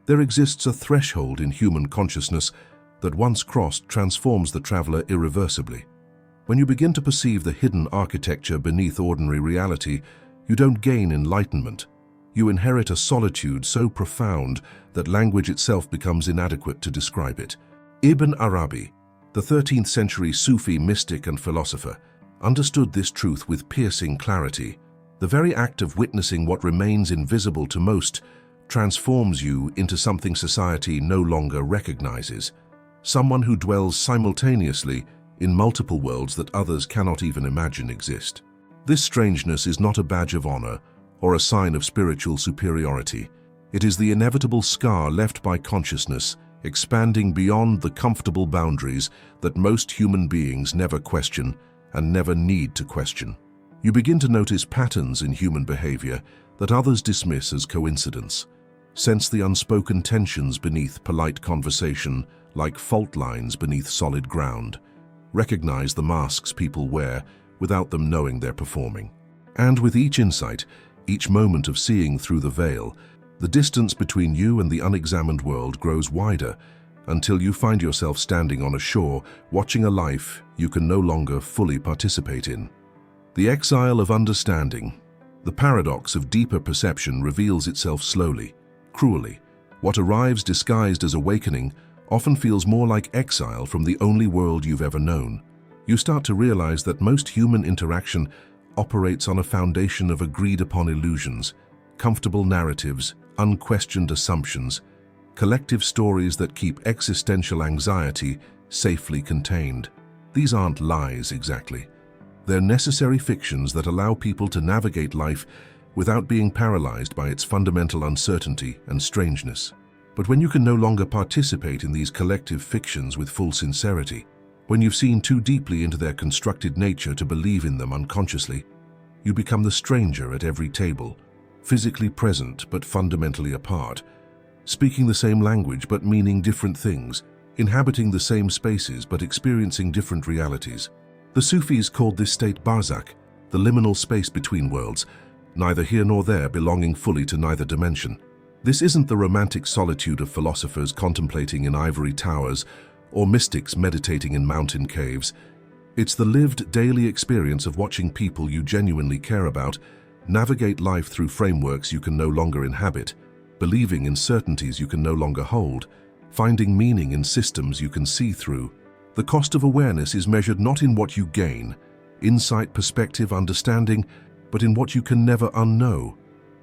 There exists a threshold in human consciousness that once crossed transforms the traveler irreversibly. When you begin to perceive the hidden architecture beneath ordinary reality, you don't gain enlightenment. You inherit a solitude so profound that language itself becomes inadequate to describe it. Ibn Arabi, the 13th century Sufi mystic and philosopher, understood this truth with piercing clarity. The very act of witnessing what remains invisible to most transforms you into something society no longer recognizes, someone who dwells simultaneously in multiple worlds that others cannot even imagine exist. This strangeness is not a badge of honor or a sign of spiritual superiority. It is the inevitable scar left by consciousness, expanding beyond the comfortable boundaries that most human beings never question and never need to question. You begin to notice patterns in human behavior that others dismiss as coincidence. Sense the unspoken tensions beneath polite conversation, like fault lines beneath solid ground. Recognize the masks people wear without them knowing they're performing. And with each insight, each moment of seeing through the veil, the distance between you and the unexamined world grows wider until you find yourself standing on a shore, watching a life you can no longer fully participate in. The exile of understanding, the paradox of deeper perception, reveals itself slowly, cruelly. What arrives disguised as awakening often feels more like exile from the only world you've ever known. You start to realize that most human interaction operates on a foundation of agreed-upon illusions, comfortable narratives, unquestioned assumptions, collective stories that keep existential anxiety safely contained. These aren't lies exactly. They're necessary fictions that allow people to navigate life without being paralyzed by its fundamental uncertainty and strangeness. But when you can no longer participate in these collective fictions with full sincerity, when you've seen too deeply into their constructed nature to believe in them unconsciously, you become the stranger at every table, physically present but fundamentally apart, speaking the same language but meaning different things, inhabiting the same spaces but experiencing different realities. The Sufis called this state barzakh, the liminal space between worlds, neither here nor there, belonging fully to neither dimension. This isn't the romantic solitude of philosophers contemplating in ivory towers or mystics meditating in mountain caves. It's the lived daily experience of watching people you genuinely care about navigate life through frameworks you can no longer inhabit, believing in certainties you can no longer hold, finding meaning in systems you can see through. The cost of awareness is measured not in what you gain, insight, perspective, understanding, but in what you can never unknow,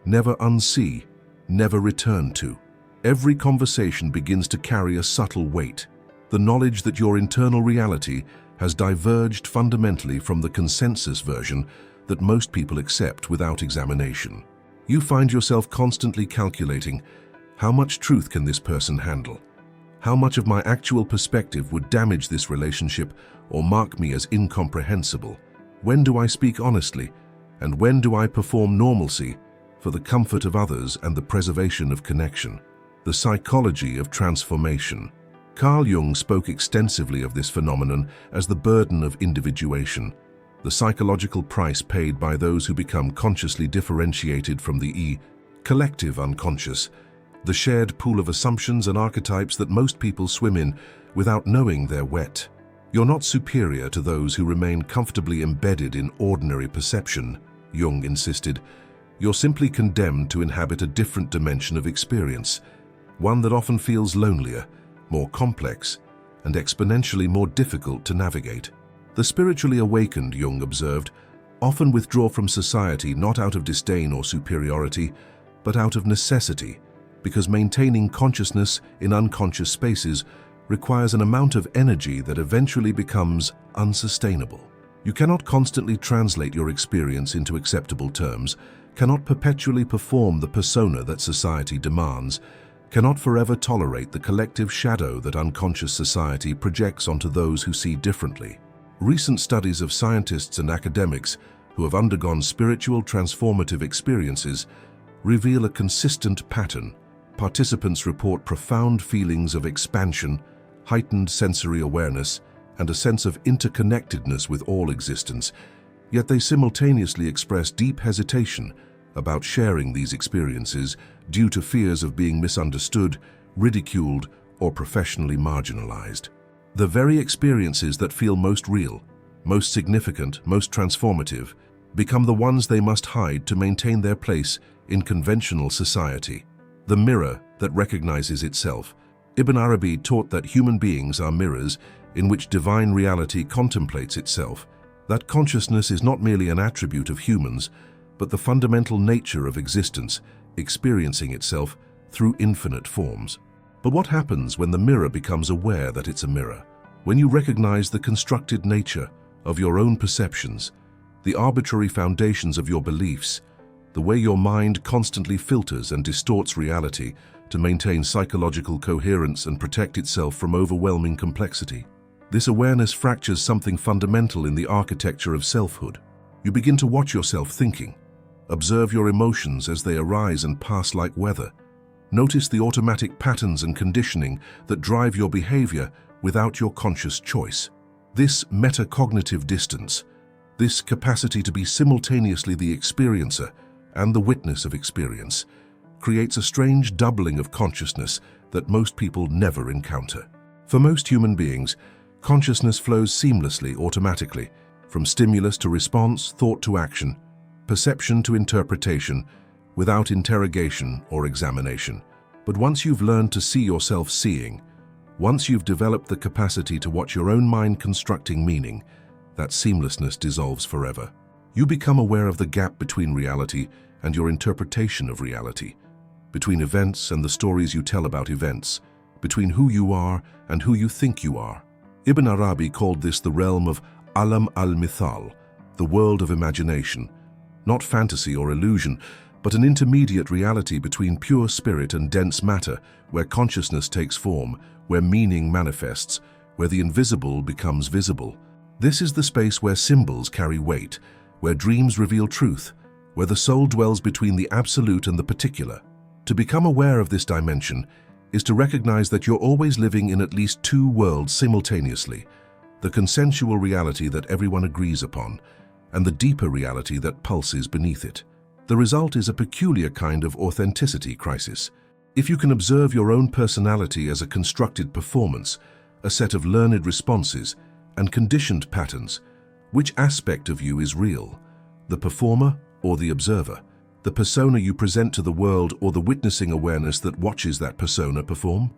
never unsee, never return to. Every conversation begins to carry a subtle weight, the knowledge that your internal reality has diverged fundamentally from the consensus version that most people accept without examination. You find yourself constantly calculating, how much truth can this person handle? How much of my actual perspective would damage this relationship or mark me as incomprehensible? When do I speak honestly? And when do I perform normalcy for the comfort of others and the preservation of connection? The psychology of transformation. Carl Jung spoke extensively of this phenomenon as the burden of individuation, the psychological price paid by those who become consciously differentiated from the collective unconscious, the shared pool of assumptions and archetypes that most people swim in without knowing they're wet. You're not superior to those who remain comfortably embedded in ordinary perception, Jung insisted. You're simply condemned to inhabit a different dimension of experience, one that often feels lonelier, more complex, and exponentially more difficult to navigate. The spiritually awakened, Jung observed, often withdraw from society not out of disdain or superiority, but out of necessity, because maintaining consciousness in unconscious spaces requires an amount of energy that eventually becomes unsustainable. You cannot constantly translate your experience into acceptable terms, cannot perpetually perform the persona that society demands, cannot forever tolerate the collective shadow that unconscious society projects onto those who see differently. Recent studies of scientists and academics who have undergone spiritual transformative experiences reveal a consistent pattern. Participants report profound feelings of expansion, heightened sensory awareness, and a sense of interconnectedness with all existence, yet they simultaneously express deep hesitation about sharing these experiences due to fears of being misunderstood, ridiculed, or professionally marginalized. The very experiences that feel most real, most significant, most transformative, become the ones they must hide to maintain their place in conventional society. The mirror that recognizes itself. Ibn Arabi taught that human beings are mirrors in which divine reality contemplates itself, that consciousness is not merely an attribute of humans, but the fundamental nature of existence, experiencing itself through infinite forms. But what happens when the mirror becomes aware that it's a mirror? When you recognize the constructed nature of your own perceptions, the arbitrary foundations of your beliefs, the way your mind constantly filters and distorts reality to maintain psychological coherence and protect itself from overwhelming complexity. This awareness fractures something fundamental in the architecture of selfhood. You begin to watch yourself thinking. Observe your emotions as they arise and pass like weather. Notice the automatic patterns and conditioning that drive your behavior without your conscious choice. This metacognitive distance, this capacity to be simultaneously the experiencer and the witness of experience, creates a strange doubling of consciousness that most people never encounter. For most human beings, consciousness flows seamlessly, automatically, from stimulus to response, thought to action, perception to interpretation, without interrogation or examination. But once you've learned to see yourself seeing, once you've developed the capacity to watch your own mind constructing meaning, that seamlessness dissolves forever. You become aware of the gap between reality and your interpretation of reality, between events and the stories you tell about events, between who you are and who you think you are. Ibn Arabi called this the realm of alam al-mithal, the world of imagination, not fantasy or illusion, but an intermediate reality between pure spirit and dense matter, where consciousness takes form, where meaning manifests, where the invisible becomes visible. This is the space where symbols carry weight, where dreams reveal truth, where the soul dwells between the absolute and the particular. To become aware of this dimension is to recognize that you're always living in at least two worlds simultaneously, the consensual reality that everyone agrees upon, and the deeper reality that pulses beneath it. The result is a peculiar kind of authenticity crisis. If you can observe your own personality as a constructed performance, a set of learned responses and conditioned patterns, which aspect of you is real? The performer or the observer? The persona you present to the world or the witnessing awareness that watches that persona perform?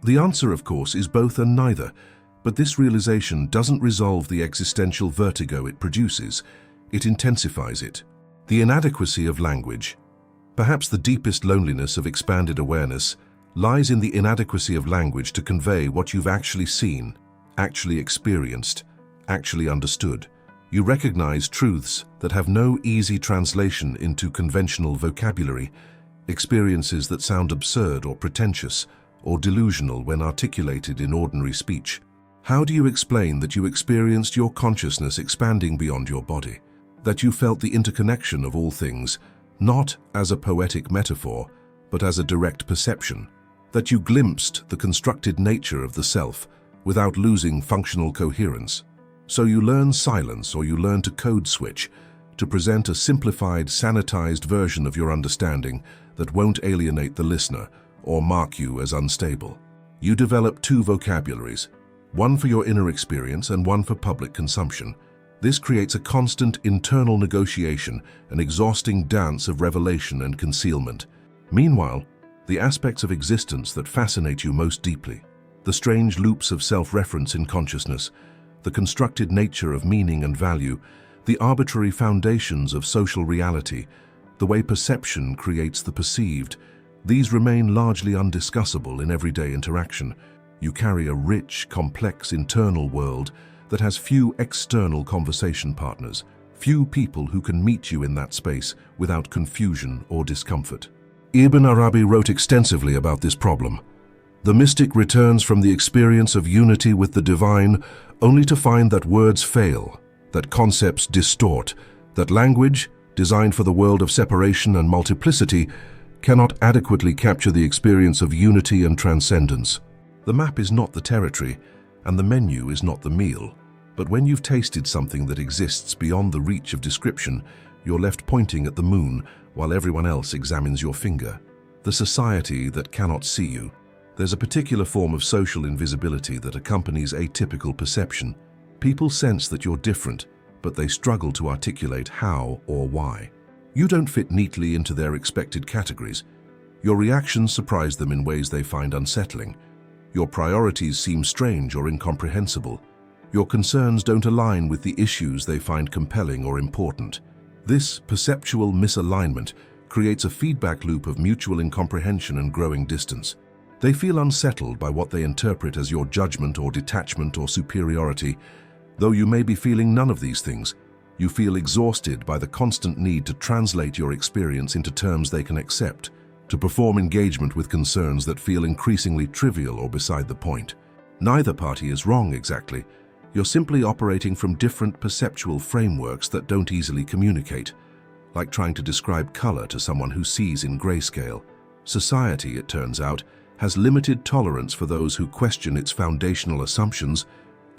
The answer, of course, is both and neither, but this realization doesn't resolve the existential vertigo it produces, it intensifies it. The inadequacy of language. Perhaps the deepest loneliness of expanded awareness lies in the inadequacy of language to convey what you've actually seen, actually experienced, actually understood. You recognize truths that have no easy translation into conventional vocabulary, experiences that sound absurd or pretentious or delusional when articulated in ordinary speech. How do you explain that you experienced your consciousness expanding beyond your body? That you felt the interconnection of all things, not as a poetic metaphor, but as a direct perception? That you glimpsed the constructed nature of the self without losing functional coherence? So you learn silence, or you learn to code switch, to present a simplified, sanitized version of your understanding that won't alienate the listener or mark you as unstable. You develop two vocabularies, one for your inner experience and one for public consumption. This creates a constant internal negotiation, an exhausting dance of revelation and concealment. Meanwhile, the aspects of existence that fascinate you most deeply, the strange loops of self-reference in consciousness, the constructed nature of meaning and value, the arbitrary foundations of social reality, the way perception creates the perceived, these remain largely undiscussable in everyday interaction. You carry a rich, complex internal world that has few external conversation partners, few people who can meet you in that space without confusion or discomfort. Ibn Arabi wrote extensively about this problem. The mystic returns from the experience of unity with the divine only to find that words fail, that concepts distort, that language, designed for the world of separation and multiplicity, cannot adequately capture the experience of unity and transcendence. The map is not the territory, and the menu is not the meal. But when you've tasted something that exists beyond the reach of description, You're left pointing at the moon while everyone else examines your finger. The society that cannot see you. There's a particular form of social invisibility that accompanies atypical perception. People sense that you're different, but they struggle to articulate how or why. You don't fit neatly into their expected categories. Your reactions surprise them in ways they find unsettling. Your priorities seem strange or incomprehensible. Your concerns don't align with the issues they find compelling or important. This perceptual misalignment creates a feedback loop of mutual incomprehension and growing distance. They feel unsettled by what they interpret as your judgment or detachment or superiority. Though you may be feeling none of these things, you feel exhausted by the constant need to translate your experience into terms they can accept, to perform engagement with concerns that feel increasingly trivial or beside the point. Neither party is wrong exactly. You're simply operating from different perceptual frameworks that don't easily communicate, like trying to describe color to someone who sees in grayscale. Society, it turns out, has limited tolerance for those who question its foundational assumptions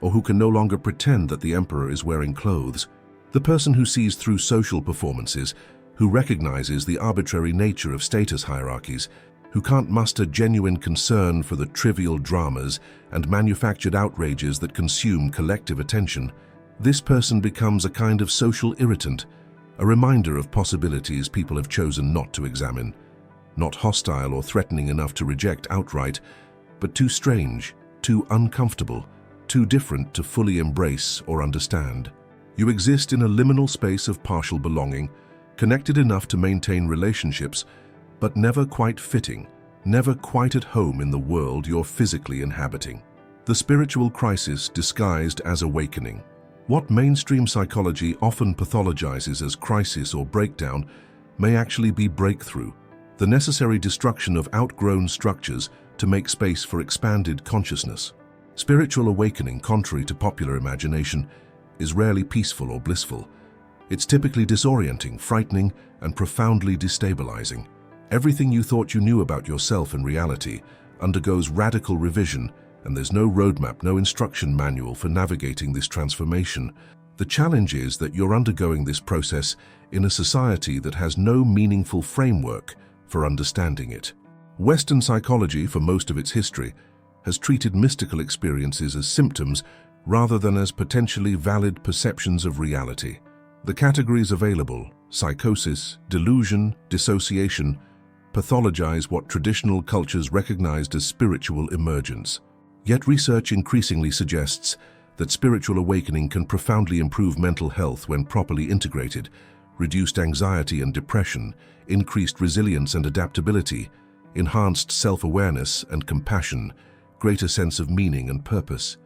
or who can no longer pretend that the emperor is wearing clothes. The person who sees through social performances, who recognizes the arbitrary nature of status hierarchies, who can't muster genuine concern for the trivial dramas and manufactured outrages that consume collective attention, this person becomes a kind of social irritant, a reminder of possibilities people have chosen not to examine. Not hostile or threatening enough to reject outright, but too strange, too uncomfortable, too different to fully embrace or understand. You exist in a liminal space of partial belonging, connected enough to maintain relationships, but never quite fitting, never quite at home in the world you're physically inhabiting. The spiritual crisis disguised as awakening. What mainstream psychology often pathologizes as crisis or breakdown may actually be breakthrough, the necessary destruction of outgrown structures to make space for expanded consciousness. Spiritual awakening, contrary to popular imagination, is rarely peaceful or blissful. It's typically disorienting, frightening, and profoundly destabilizing. Everything you thought you knew about yourself and reality undergoes radical revision, and there's no roadmap, no instruction manual for navigating this transformation. The challenge is that you're undergoing this process in a society that has no meaningful framework for understanding it. Western psychology, for most of its history, has treated mystical experiences as symptoms rather than as potentially valid perceptions of reality. The categories available, psychosis, delusion, dissociation, pathologize what traditional cultures recognized as spiritual emergence. Yet research increasingly suggests that spiritual awakening can profoundly improve mental health when properly integrated, reduced anxiety and depression, increased resilience and adaptability, enhanced self-awareness and compassion, greater sense of meaning and purpose.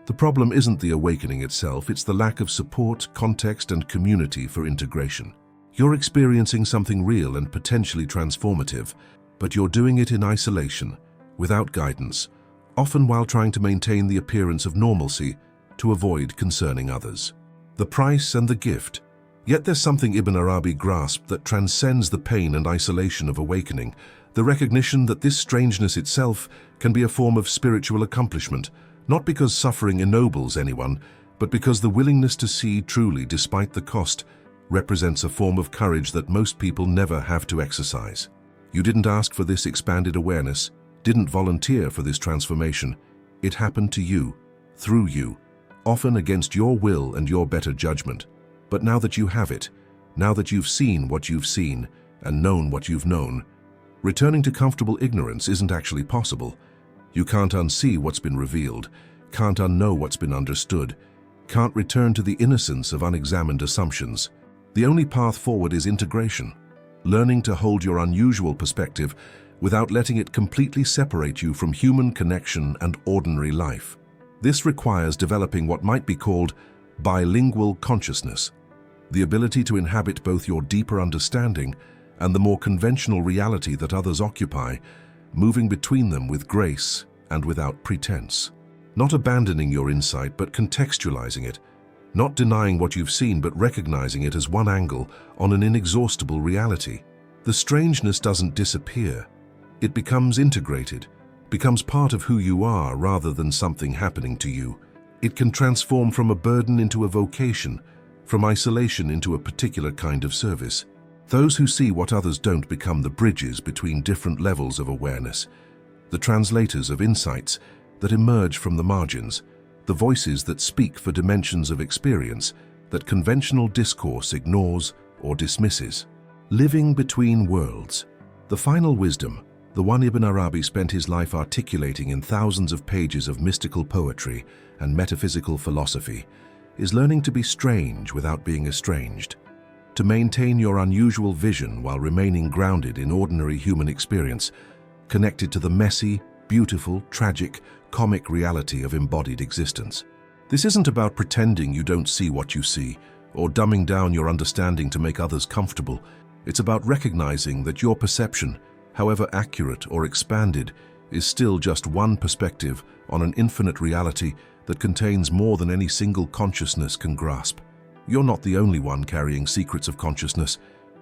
The problem isn't the awakening itself, it's the lack of support, context, and community for integration. You're experiencing something real and potentially transformative, but you're doing it in isolation, without guidance, often while trying to maintain the appearance of normalcy to avoid concerning others. The price and the gift. Yet there's something Ibn Arabi grasped that transcends the pain and isolation of awakening, the recognition that this strangeness itself can be a form of spiritual accomplishment, not because suffering ennobles anyone, but because the willingness to see truly despite the cost represents a form of courage that most people never have to exercise. You didn't ask for this expanded awareness, didn't volunteer for this transformation. It happened to you, through you, often against your will and your better judgment. But now that you have it, now that you've seen what you've seen and known what you've known, returning to comfortable ignorance isn't actually possible. You can't unsee what's been revealed, can't unknow what's been understood, can't return to the innocence of unexamined assumptions. The only path forward is integration, learning to hold your unusual perspective without letting it completely separate you from human connection and ordinary life. This requires developing what might be called bilingual consciousness, the ability to inhabit both your deeper understanding and the more conventional reality that others occupy, moving between them with grace and without pretense. Not abandoning your insight, but contextualizing it. Not denying what you've seen, but recognizing it as one angle on an inexhaustible reality. The strangeness doesn't disappear. It becomes integrated, becomes part of who you are rather than something happening to you. It can transform from a burden into a vocation, from isolation into a particular kind of service. Those who see what others don't become the bridges between different levels of awareness, the translators of insights that emerge from the margins, the voices that speak for dimensions of experience that conventional discourse ignores or dismisses. Living between worlds. The final wisdom, the one Ibn Arabi spent his life articulating in thousands of pages of mystical poetry and metaphysical philosophy, is learning to be strange without being estranged, to maintain your unusual vision while remaining grounded in ordinary human experience, connected to the messy, beautiful, tragic, comic reality of embodied existence. This isn't about pretending you don't see what you see, or dumbing down your understanding to make others comfortable. It's about recognizing that your perception, however accurate or expanded, is still just one perspective on an infinite reality that contains more than any single consciousness can grasp. You're not the only one carrying secrets of consciousness.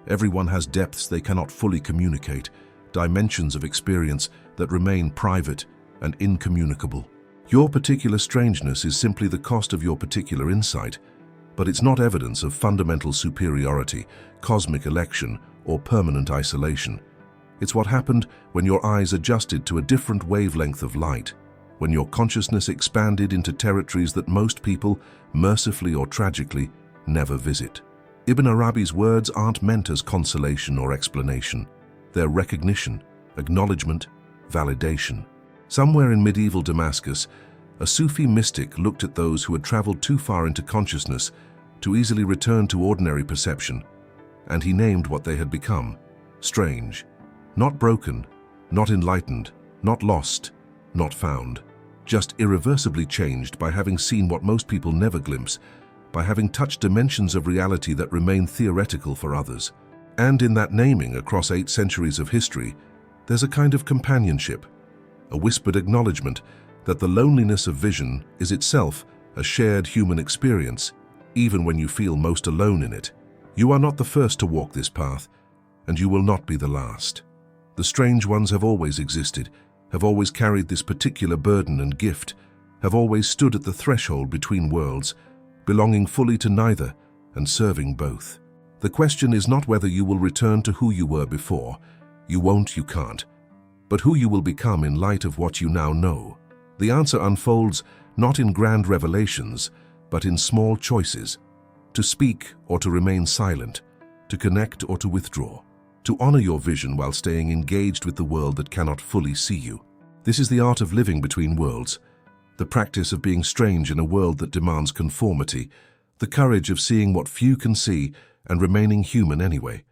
Everyone has depths they cannot fully communicate, dimensions of experience that remain private and incommunicable. Your particular strangeness is simply the cost of your particular insight, but it's not evidence of fundamental superiority, cosmic election, or permanent isolation. It's what happened when your eyes adjusted to a different wavelength of light, when your consciousness expanded into territories that most people, mercifully or tragically, never visit. Ibn Arabi's words aren't meant as consolation or explanation. They're recognition, acknowledgement, validation. Somewhere in medieval Damascus, a Sufi mystic looked at those who had traveled too far into consciousness to easily return to ordinary perception, and he named what they had become: strange. Not broken, not enlightened, not lost, not found. Just irreversibly changed by having seen what most people never glimpse, by having touched dimensions of reality that remain theoretical for others. And in that naming across 8 centuries of history, there's a kind of companionship, a whispered acknowledgement that the loneliness of vision is itself a shared human experience, even when you feel most alone in it. You are not the first to walk this path, and you will not be the last. The strange ones have always existed, have always carried this particular burden and gift, have always stood at the threshold between worlds, belonging fully to neither and serving both. The question is not whether you will return to who you were before. You won't, you can't. But who you will become in light of what you now know. The answer unfolds not in grand revelations, but in small choices. To speak or to remain silent, to connect or to withdraw, to honor your vision while staying engaged with the world that cannot fully see you. This is the art of living between worlds, the practice of being strange in a world that demands conformity, the courage of seeing what few can see and remaining human anyway.